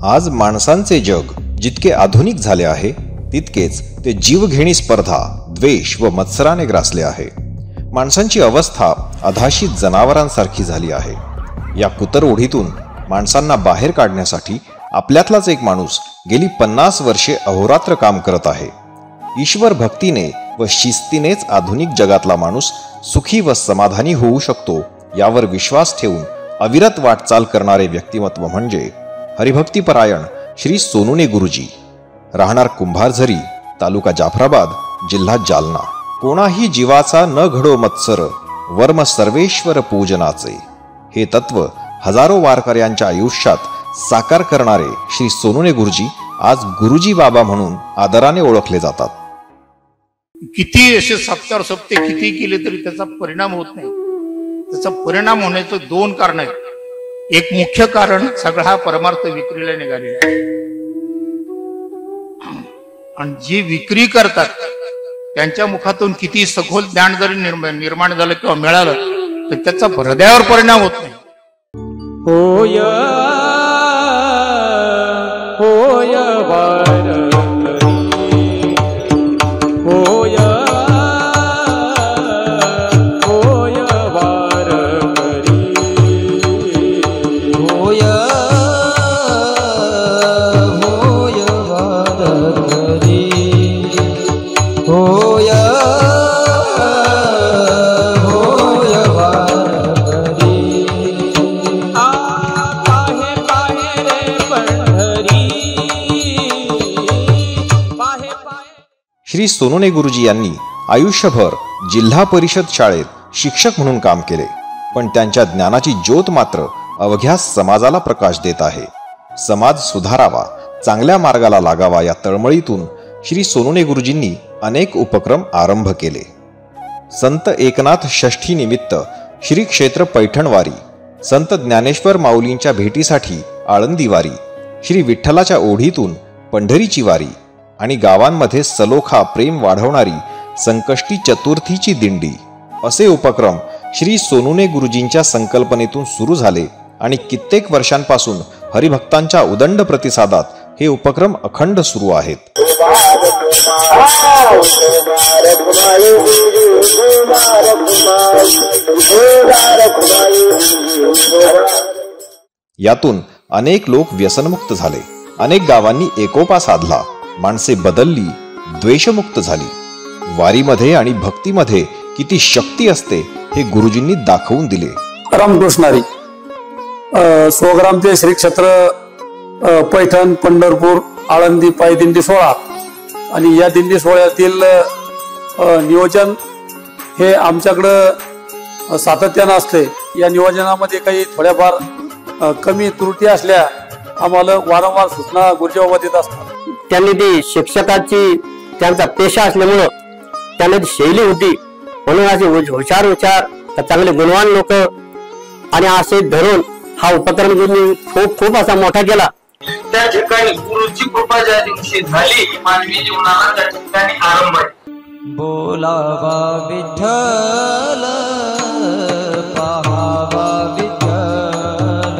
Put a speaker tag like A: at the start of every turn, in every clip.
A: आज माणसांचे जग जितके आधुनिक झाले आहे तितकेच ते जीवघेणी स्पर्धा, द्वेष व मत्सराने ग्रासले आहे. माणसांची अवस्था अधाशीत जनावरांसारखी झाली आहे. या कुतर ओढीतून माणसांना बाहेर काढण्यासाठी आपल्यातलाच एक माणूस गेली 50 वर्षे अहोरात्र काम करत आहे. ईश्वर भक्तीने व शिस्तीनेच आधुनिक जगातला माणूस सुखी व समाधानी होऊ शकतो यावर विश्वास ठेवून अविरत वाटचाल करणारे व्यक्तिमत्व म्हणजे हरिभक्तीपरायण श्री सोनुने गुरुजी. राहणार कुंभारझरी, तालुका जाफराबाद, जिल्हा जालना. कोणाही जीवाचा न घडो मत्सर, वर्म सर्वेश्वर पूजनाचे. हे तत्व हजारो वारकऱ्यांच्या आयुष्यात साकार करणारे श्री सोनुने गुरुजी आज गुरुजी बाबा म्हणून आदराने ओळखले जातात.
B: किती असे सप्तार सप्ते किती केले तरी त्याचा परिणाम होत नाही. त्याचा परिणाम होण्याचं 2 कारण आहेत. एक मुख्य कारण सगळा हा परमार्थ विक्रीला निघालेला आहे. आणि जी विक्री करतात त्यांच्या मुखातून किती सखोल ज्ञान जरी निर्माण झालं किंवा मिळालं तर त्याचा हृदयावर परिणाम होत नाही.
C: होय होय वारकरी, होय होय वारकरी, होय होय वारकरी, होय होय वारकरी. पाहे पाहे रे पंढरी, पाहे पाहे.
A: श्री सोनुने गुरुजी यांनी आयुष्यभर जिल्हा परिषद शाळेत शिक्षक म्हणून काम केले, पण त्यांच्या ज्ञानाची ज्योत मात्र अवघ्या समाजाला प्रकाश देत आहे. समाज सुधारावा, चांगल्या मार्गाला लागावा या तळमळीतून श्री सोनुने गुरुजींनी अनेक उपक्रम आरंभ केले. संत एकनाथ षष्ठी निमित्त श्री क्षेत्र पैठणवारी, संत ज्ञानेश्वर माऊलींच्या भेटीसाठी आळंदी वारी, श्री विठ्ठलाच्या ओढीतून पंढरीची वारी आणि गावांमध्ये सलोखा प्रेम वाढवणारी संकष्टी चतुर्थीची दिंडी असे उपक्रम श्री सोनुने गुरुजींच्या संकल्पनेतून सुरू झाले आणि कित्येक वर्षांपासून हरिभक्तांच्या उदंड प्रतिसादात हे उपक्रम अखंड सुरू आहेत. यातून अनेक लोक व्यसनमुक्त झाले, अनेक गावांनी एकोपा साधला, माणसे बदलली, द्वेषमुक्त झाली. वारीमध्ये आणि भक्तीमध्ये किती शक्ती असते हे गुरुजींनी दाखवून दिले.
D: रामकृष्णारी स्वग्रामचे श्री क्षेत्र पैठण, पंढरपूर, आळंदी पायी दिंडी सोहळा आणि या दिंडी सोहळ्यातील नियोजन हे आमच्याकडं सातत्यानं असते. या नियोजनामध्ये काही थोड्याफार कमी त्रुटी असल्या आम्हाला वारंवार सूचना गुरुजीबाबा देत असतात.
E: त्यांनी ती शिक्षकाची त्यांचा पेशा असल्यामुळं त्यांना ती शैली होती म्हणून असे हुशार चांगले गुणवान लोक आणि असे धरून हा उपक्रम त्यांनी खूप असा मोठा केला.
F: त्या ठिकाणी गुरुची कृपा ज्या दिवशी झाली मानवी जीवनाला त्या ठिकाणी आरंभ आहे.
C: बोलावा विठ्ठल, पाहावा विठ्ठल,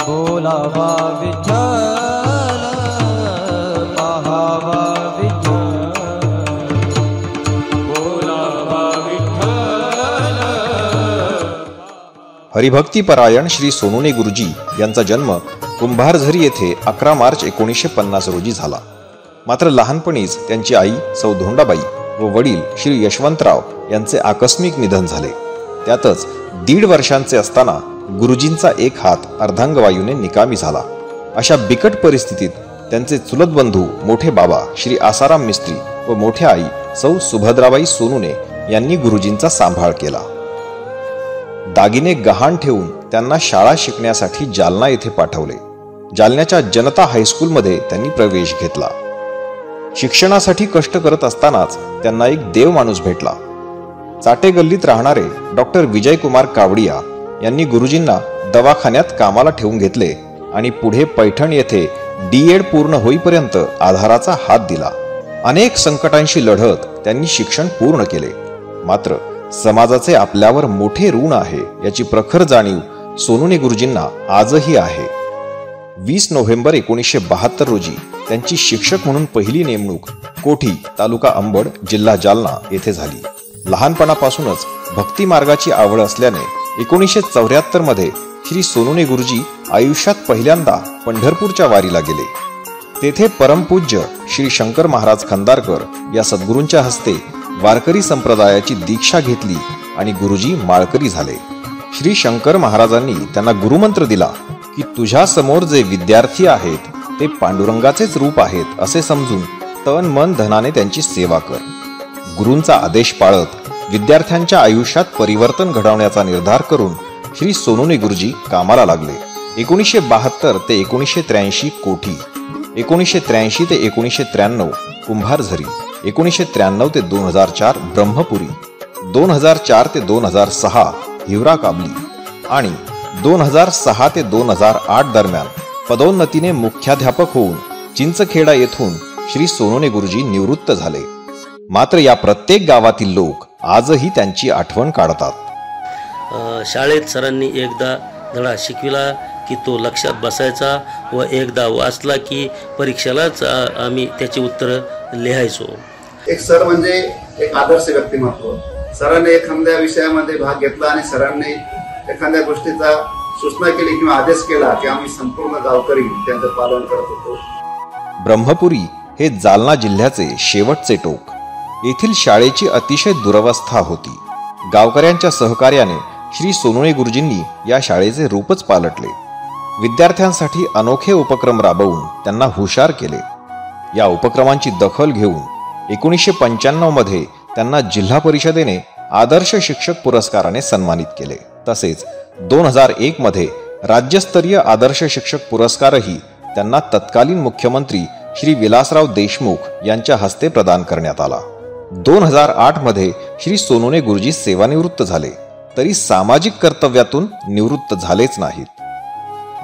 C: बोलावा विठ्ठल, पाहावा विठ्ठल, बोलावा विठ्ठल.
A: हरिभक्तीपरायण श्री सोनुने गुरुजी यांचा जन्म कुंभारझरी येथे 11 मार्च 1950 रोजी झाला. मात्र लहानपणीच त्यांची आई सौ धोंडाबाई व वडील श्री यशवंतराव यांचे आकस्मिक निधन झाले. त्यातच 1.5 वर्षांचे असताना गुरुजींचा एक हात अर्धांगवायूने निकामी झाला. अशा बिकट परिस्थितीत त्यांचे चुलत बंधू मोठे बाबा श्री आसाराम मिस्त्री व मोठ्या आई सौ सुभद्राबाई सोनुने यांनी गुरुजींचा सांभाळ केला. दागिने गहाण ठेवून त्यांना शाळा शिकण्यासाठी जालना येथे पाठवले. जालन्याच्या जनता हायस्कूलमध्ये त्यांनी प्रवेश घेतला. शिक्षणासाठी कष्ट करत असतानाच त्यांना एक देव माणूस भेटला. चाटे गल्लीत राहणारे डॉक्टर विजयकुमार कावडिया यांनी गुरुजींना दवाखान्यात कामाला ठेवून घेतले आणि पुढे पैठण येथे D.Ed पूर्ण होईपर्यंत आधाराचा हात दिला. अनेक संकटांशी लढत त्यांनी शिक्षण पूर्ण केले. मात्र समाजाचे आपल्यावर मोठे ऋण आहे याची प्रखर जाणीव सोनुने गुरुजींना आजही आहे. 20 नोव्हेंबर 1972 रोजी त्यांची शिक्षक म्हणून पहिली नेमणूक कोठी, तालुका अंबड, जिल्हा जालना येथे झाली. लहानपणापासूनच भक्ती मार्गाची आवड असल्याने 1974 मध्ये श्री सोनुने गुरुजी आयुष्यात पहिल्यांदा पंढरपूरच्या वारीला गेले. तेथे परमपूज्य श्री शंकर महाराज खंदारकर या सद्गुरूंच्या हस्ते वारकरी संप्रदायाची दीक्षा घेतली आणि गुरुजी माळकरी झाले. श्री शंकर महाराजांनी त्यांना गुरुमंत्र दिला की तुझ्या समोर जे विद्यार्थी आहेत ते पांडुरंगाचेच रूप आहेत असे समजून तन मन धनाने त्यांची सेवा कर. गुरूंचा आदेश पाळत विद्यार्थ्यांच्या आयुष्यात परिवर्तन घडवण्याचा निर्धार करून श्री सोनुने गुरुजी कामाला लागले. 1972 ते 1983 कोठी, 1983 ते 1993 कुंभारझरी, 1993 ते 2004 ब्रह्मपुरी, 2004 ते 2006 हिवरा काबली आणि 2006 ते 2008 दरम्यान पदोन्नतीने मुख्याध्यापक होऊन चिंचखेडा येथून श्री सोनुने गुरुजी निवृत्त झाले. मात्र या प्रत्येक गावातील लोक आजही त्यांची आठवण काढतात.
G: शाळेत सरांनी एकदा धडा शिकविला की तो लक्षात बसायचा व एकदा वाचला की परीक्षेलाच आम्ही त्याची उत्तरं लिहायचो.
H: एक सर म्हणजे एक आदर्श व्यक्तिमत्व. सरांनी एखाद्या विषयामध्ये भाग घेतला आणि सरांनी एखाद्या गोष्टीचा सूचना केली किंवा आदेश केला की आम्ही संपूर्ण गावकरी त्यांचं पालन करत होतो.
A: ब्रह्मपुरी हे जालना जिल्ह्याचे शेवटचे टोक. येथील शाळेची अतिशय दुरवस्था होती. गावकऱ्यांच्या सहकार्याने श्री सोनुने गुरुजींनी या शाळेचे रूपच पालटले. विद्यार्थ्यांसाठी अनोखे उपक्रम राबवून त्यांना हुशार केले. या उपक्रमांची दखल घेऊन 1995 मध्ये त्यांना जिल्हा परिषदेने आदर्श शिक्षक पुरस्काराने सन्मानित केले. तसेच 2001 मध्ये राज्यस्तरीय आदर्श शिक्षक पुरस्कारही त्यांना तत्कालीन मुख्यमंत्री श्री विलासराव देशमुख यांच्या हस्ते प्रदान करण्यात आला. 2008 मध्ये श्री सोनुने गुरुजी सेवानिवृत्त झाले तरी सामाजिक कर्तव्यातून निवृत्त झालेच नाहीत.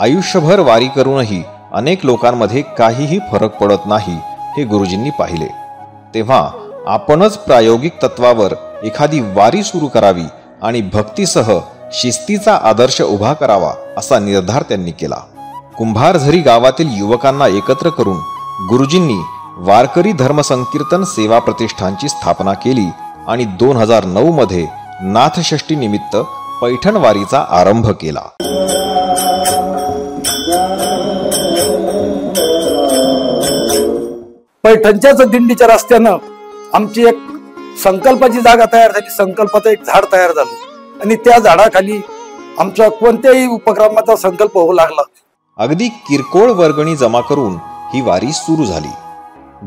A: आयुष्यभर वारी करूनही अनेक लोकांमध्ये काहीही फरक पडत नाही हे गुरुजींनी पाहिले. तेव्हा आपणच प्रायोगिक तत्वावर एखादी वारी सुरू करावी आणि भक्तीसह शिस्तीचा आदर्श उभा करावा असा निर्धार त्यांनी केला. कुंभारझरी गावातील युवकांना एकत्र करून गुरुजींनी वारकरी धर्मसंकीर्तन सेवा प्रतिष्ठानची स्थापना केली आणि 2009 मध्ये नाथषष्ठी निमित्त पैठण वारीचा आरंभ केला.
D: पैठणच्याच दिंडीच्या रस्त्यानं आमची एक संकल्पाची जागा तयार झाली. संकल्पाचं एक झाड तयार झालं आणि त्या झाडाखाली आमच्या कोणत्याही उपक्रमाचा संकल्प होऊ लागला.
A: अगदी किरकोळ वर्गणी जमा करून ही वारी सुरू झाली.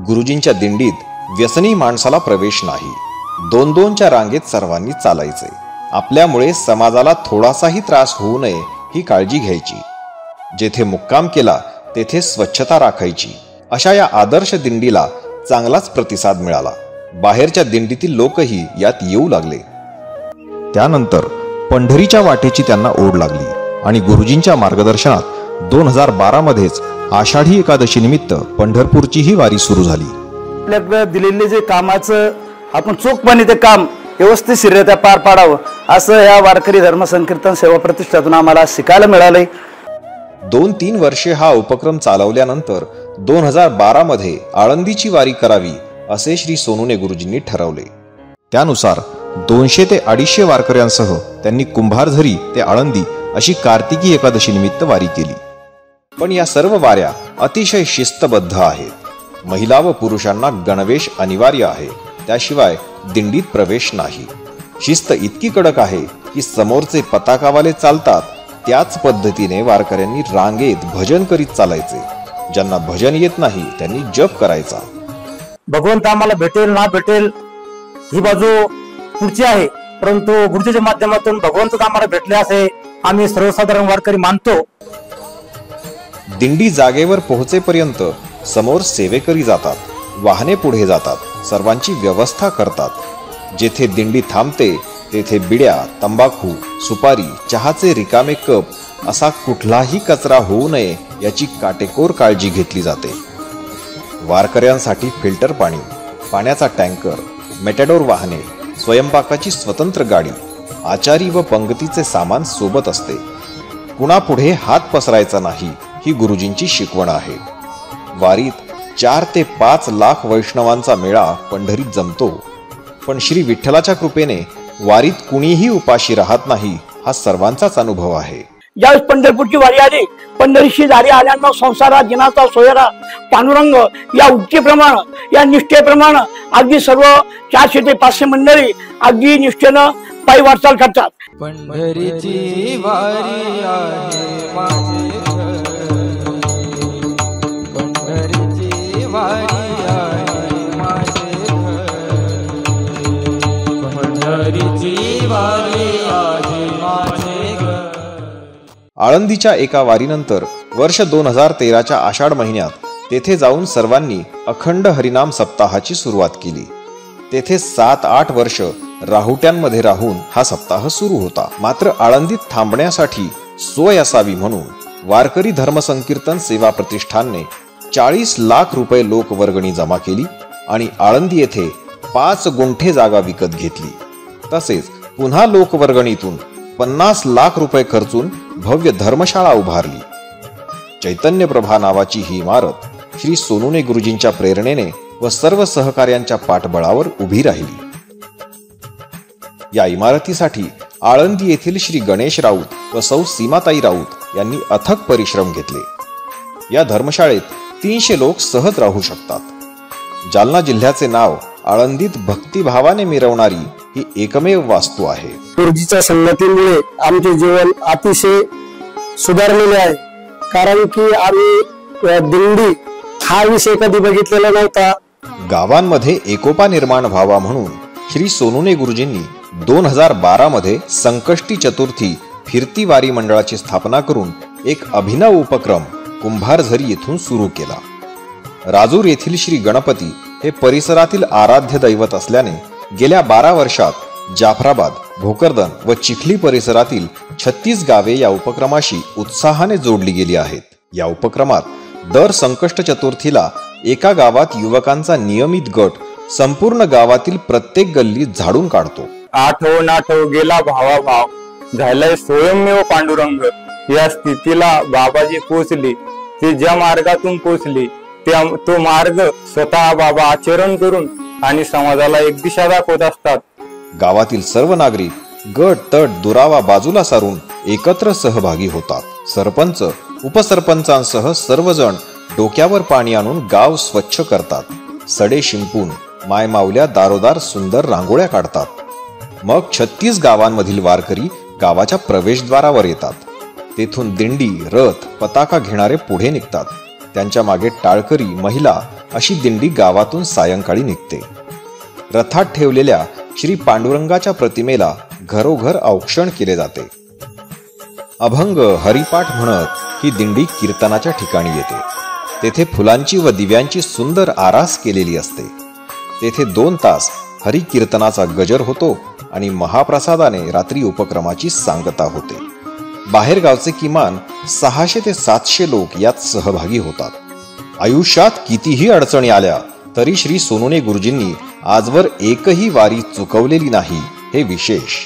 A: गुरुजींच्या दिंडीत व्यसनी माणसाला प्रवेश नाही. 2-2च्या रांगेत सर्वांनी चालायचे. आपल्यामुळे समाजाला थोडासाही त्रास होऊ नये ही काळजी घ्यायची. जेथे मुक्काम केला तेथे स्वच्छता राखायची. अशा या आदर्श दिंडीला चांगलाच प्रतिसाद मिळाला. बाहेरच्या दिंडीतील लोकही यात येऊ लागले. त्यानंतर पंढरीच्या वाटेची त्यांना ओढ लागली आणि गुरुजींच्या मार्गदर्शनात 2012 मध्येच आषाढी एकादशी निमित्त पंढरपूरची ही वारी सुरू झाली.
I: आपल्याकडे दिलेले जे कामाचं आपण चोखपणे ते काम व्यवस्थितरित्या पार पाडावं असं या वारकरी धर्मसंकीर्तन सेवा प्रतिष्ठातून आम्हाला शिकायला मिळालंय.
A: 2-3 वर्षे हा उपक्रम चालवल्यानंतर 2012 मध्ये आळंदीची वारी करावी असे श्री सोनुने गुरुजींनी ठरवले. त्यानुसार 200 ते 250 वारकऱ्यांसह त्यांनी कुंभारझरी ते आळंदी अशी कार्तिकी एकादशी निमित्त वारी केली. पण या सर्व वाऱ्या अतिशय शिस्तबद्ध आहेत. महिला व पुरुषांना गणवेश अनिवार्य आहे. त्याशिवाय दिंडीत प्रवेश नाही. शिस्त इतकी कडक आहे की समोरचे पताकावाले चालतात त्याच पद्धतीने वारकऱ्यांनी रांगेत भजन करीत चालायचे. ज्यांना भजन येत नाही त्यांनी जप करायचा.
I: भगवंत आम्हाला भेटेल ना भेटेल ही बाजू पुढची आहे, परंतु गुरुजीच्या माध्यमातून भगवंत आम्हाला भेटले असे आम्ही सर्वसाधारण वारकरी मानतो.
A: दिंडी जागेवर पोहोचेपर्यंत समोर सेवेकरी जातात. वाहने पुढे जातात. सर्वांची व्यवस्था करतात. जेथे दिंडी थांबते तेथे बिड्या, तंबाखू, सुपारी, चहाचे रिकामे कप असा कुठलाही कचरा होऊ नये याची काटेकोर काळजी घेतली जाते. वारकऱ्यांसाठी फिल्टर पाणी, पाण्याचा टँकर, मेटॅडोर वाहने, स्वयंपाकाची स्वतंत्र गाडी, आचारी व पंगतीचे सामान सोबत असते. कुणापुढे हात पसरायचा नाही ही गुरुजींची शिकवण आहे. वारीत 4 ते 5 लाख वैष्णवांचा मेळा पंढरीत जमतो, पण श्री विठ्ठलाच्या कृपेने वारीत कुणीही उपाशी राहत नाही हा सर्वांचाच अनुभव आहे.
J: ज्यावेळेस पंढरपूरची वारी आली, पंढरीशी दारी आल्यानं संसारात जिनाचा सोयरा पांडुरंग या उक्तीप्रमाणे, या निष्ठेप्रमाणे अगदी सर्व 400 ते 500 मंडळी अगदी निष्ठेनं पायी वाटचाल करतात.
C: पंढरीची वारी आहे माझे घर, पंढरीची वारी आहे माझे घर, पंढरीची वारी आहे माझे घर.
A: आळंदीच्या एका वारीनंतर वर्ष 2013च्या आषाढ महिन्यात तेथे जाऊन सर्वांनी अखंड हरिनाम सप्ताहाची सुरुवात केली. तेथे 7-8 वर्ष राहुट्यांमध्ये राहून हा सप्ताह सुरू होता. मात्र आळंदीत थांबण्यासाठी सोय असावी म्हणून वारकरी धर्मसंकीर्तन सेवा प्रतिष्ठानने 40 लाख रुपये लोकवर्गणी जमा केली आणि आळंदी येथे 5 गुंठे जागा विकत घेतली. तसेच पुन्हा लोकवर्गणीतून 50 लाख रुपये खर्चून भव्य धर्मशाळा उभारली. चैतन्य प्रभा नावाची ही इमारत श्री सोनुने गुरुजींच्या प्रेरणेने व सर्व सहकार्यांच्या पाठबळावर उभी राहिली. या इमारतीसाठी आळंदी येथील श्री गणेश राऊत व सौ सीमाताई राऊत यांनी अथक परिश्रम घेतले. या धर्मशाळेत 300 लोक सहज राहू शकतात. जालना जिल्ह्याचे नाव आळंदीत भक्तिभावाने मिरवणारी ही एकमेव वास्तू आहे.
I: गुरुजीच्या संगतीमुळे आमचे जीवन अतिशय सुधारलेले आहे. कारण की आम्ही दिंडी हा विषय कधी बघितलेला नव्हता.
A: गावांमध्ये एकोपा निर्माण व्हावा म्हणून श्री सोनुने गुरुजींनी 2012 मध्ये संकष्टी चतुर्थी फिरती वारी मंडळाची स्थापना करून एक अभिनव उपक्रम कुंभारझरी येथून सुरू केला. राजूर येथील श्री गणपती हे परिसरातील आराध्य दैवत असल्याने गेल्या 12 वर्षात जाफराबाद, भोकरदन व चिखली परिसरातील 36 गावे या उपक्रमाशी उत्साहाने जोडली गेली आहेत. या उपक्रमात दर संकष्ट चतुर्थीला एका गावात युवकांचा नियमित गट संपूर्ण गावातील प्रत्येक गल्ली झाडून काढतो.
K: आठव गेला भावा भाव झालाय स्वयंमेव पांडुरंग. या स्थितीला बाबाजी पोचले. ते ज्या मार्गातून पोचले तो मार्ग स्वतः बाबा आचरण करून आणि समाजाला एक दिशा दाखवत असतात.
A: गावातील सर्व नागरिक गट तट दुरावा बाजूला सारून एकत्र सहभागी होतात. सरपंच, उपसरपंचांसह सर्वजण डोक्यावर पाणी आणून गाव स्वच्छ करतात. सडे शिंपून मायमावल्या दारोदार सुंदर रांगोळ्या काढतात. मग 36 गावांमधील वारकरी गावाच्या प्रवेशद्वारावर येतात. तेथून दिंडी, रथ, पताका घेणारे पुढे निघतात. त्यांच्या मागे टाळकरी, महिला अशी दिंडी गावातून सायंकाळी निघते. रथात ठेवलेल्या श्री पांडुरंगाच्या प्रतिमेला घरोघर औक्षण केले जाते. अभंग, हरिपाठ म्हणत ही दिंडी कीर्तनाच्या ठिकाणी येते. तेथे फुलांची व दिव्यांची सुंदर आरास केलेली असते. तेथे 2 तास हरी कीर्तनाचा गजर होतो आणि महाप्रसादाने रात्री उपक्रमाची सांगता होते. बाहेर गावचे किमान 600 ते 700 लोक यात सहभागी होतात. आयुष्यात कितीही अडचणी आल्या तरी श्री सोनुने गुरुजींनी आजवर एकही वारी चुकवलेली नाही हे विशेष.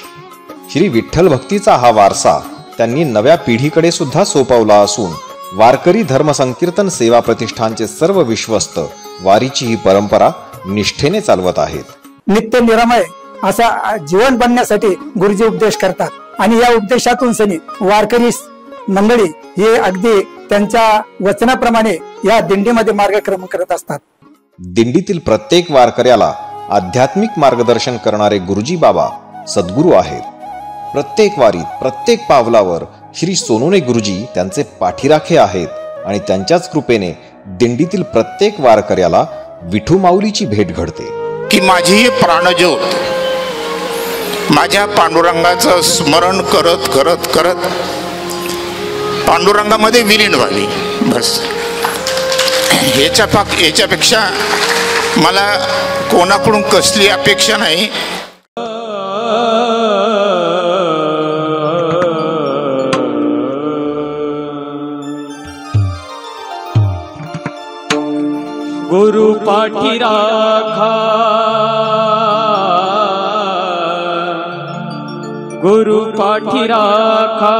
A: श्री विठ्ठल भक्तीचा हा वारसा त्यांनी नव्या पिढीकडे सुद्धा सोपवला असून वारकरी धर्मसंकीर्तन सेवा प्रतिष्ठानचे सर्व विश्वस्त वारीची ही परंपरा निष्ठेने चालवत आहेत.
J: नित्य निरामय असा जीवन बनण्यासाठी गुरुजी उपदेश करतात आणि या उपदेशातून सनी वारकरी मंडळी हे अगदी त्यांच्या वचनाप्रमाणे या दिंडीमध्ये मार्गक्रमण करत असतात.
A: दिंडीतील प्रत्येक वारकऱ्याला आध्यात्मिक मार्गदर्शन करणारे गुरुजी बाबा सद्गुरू आहेत. प्रत्येक वारीत, प्रत्येक पावलावर श्री सोनुने गुरुजी त्यांचे पाठीराखे आहेत आणि त्यांच्याच कृपेने दिंडीतील प्रत्येक वारकऱ्याला विठू माऊलीची भेट घडते.
B: की माझी प्राणज्योत माझ्या पांडुरंगाचं स्मरण करत करत करत पांडुरंगामध्ये विलीन व्हावी. बस याच्यापेक्षा मला कोणाकडून कसली अपेक्षा नाही.
C: गुरु पाठी राखा, गुरु पाठी राखा,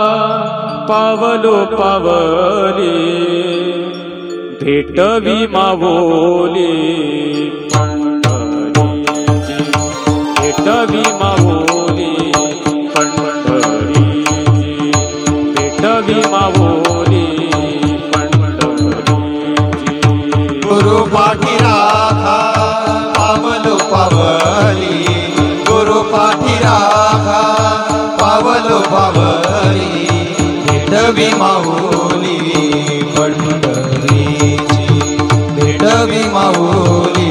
C: पावलो पावले भेटवी मावोली पंढरीची भेटवी मावोली पंढरीची भेटवी मावोली पंढरीची
L: गुरु पाठी राखा पावलो पावली गुरु पाठी राखा पावलो पावली भेटवी माऊली पंढरीची भेटवी माऊली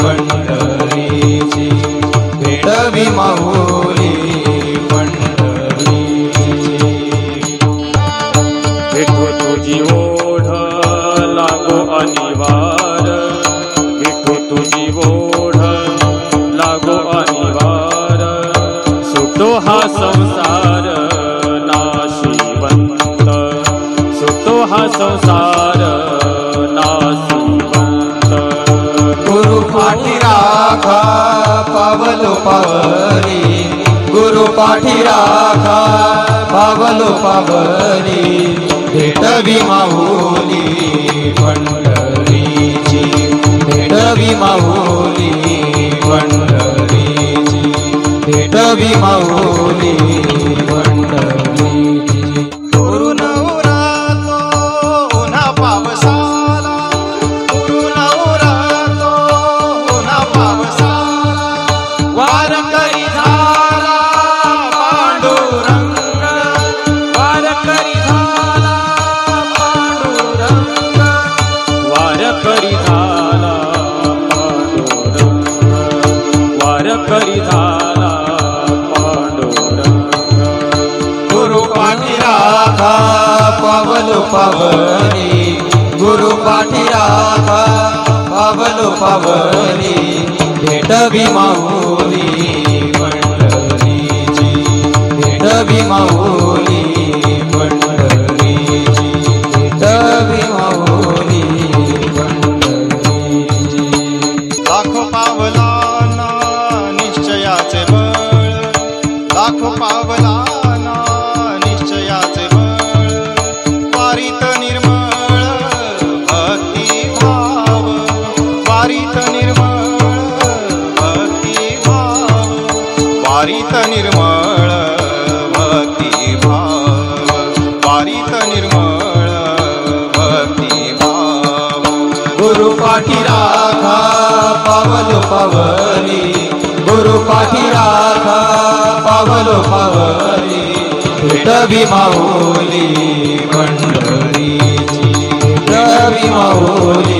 L: पंढरीची भेटवी माऊली पंढरीची
C: विठू तुझी ओढ लागो अनिवार विठू तुझी ओढ लागो अनिवार सुटो हा संसार नाशिवंत सुटो हा संसार नाशिवंत
L: गुरु पाठी राखा पावलो पावली गुरु पाठी राखा पावलो पावली भेटवी माऊली पंढरीची भेटवी माऊली पंढरीची भेटवी माऊली पंढरीची गुरु नवरातो उन्हा पावसाला गुरु नवरातो उन्हा पावसाला वारकरी झाला पांडुरंग
C: वारकरी झाला पांडुरंग वारकरी झाला पांडुरंग वारकरी झाला पांडुरंग
L: गुरु पाठी राखा पावलो पावली गुरु पाठी राखा पावलो पावली भेटवी माऊली पंढरीची भेटवी माऊली पंढरीची भेटवी माऊली पंढरीची
M: लाखो पावलांना निश्चयाचे बळ लाखो पावलांना निश्चयाचे बळ वारीत निर्मळ भक्ती भाव वारीत निर्मळ भक्ती भाव वारीत निर्मळ भक्ती भाव वारीत निर्मळ भक्ती भाव
L: गुरु पाठी राखा पावलो पावली गुरु पाठी राखा पावलो पावली भेटवी माऊली पंढरीची भेटवी माऊली